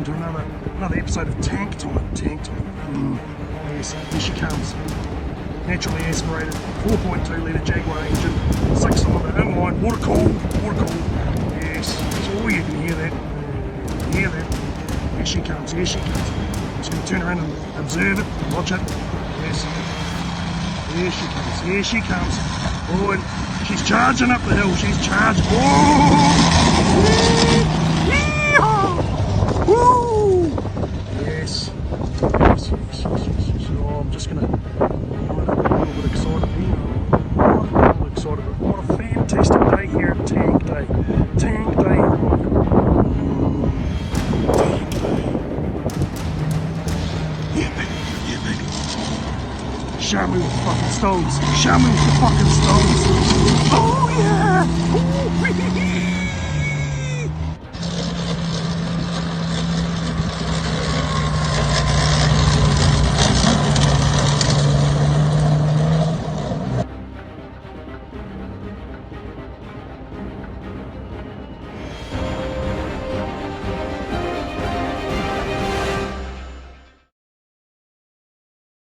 to another episode of Tank Time. Yes, here she comes. Naturally aspirated, 4.2 litre Jaguar engine, 6-cylinder inline, water cooled. Yes, oh, you can hear that. Here she comes. I'm just going to turn around and observe it, watch it. Yes, here she comes. Oh, and she's charging up the hill. She's charging. Woo! Yes. Oh, I'm just going to. I'm a little bit excited here. What a fantastic day here at Tank Day. Yeah, baby. Show me with the fucking stones.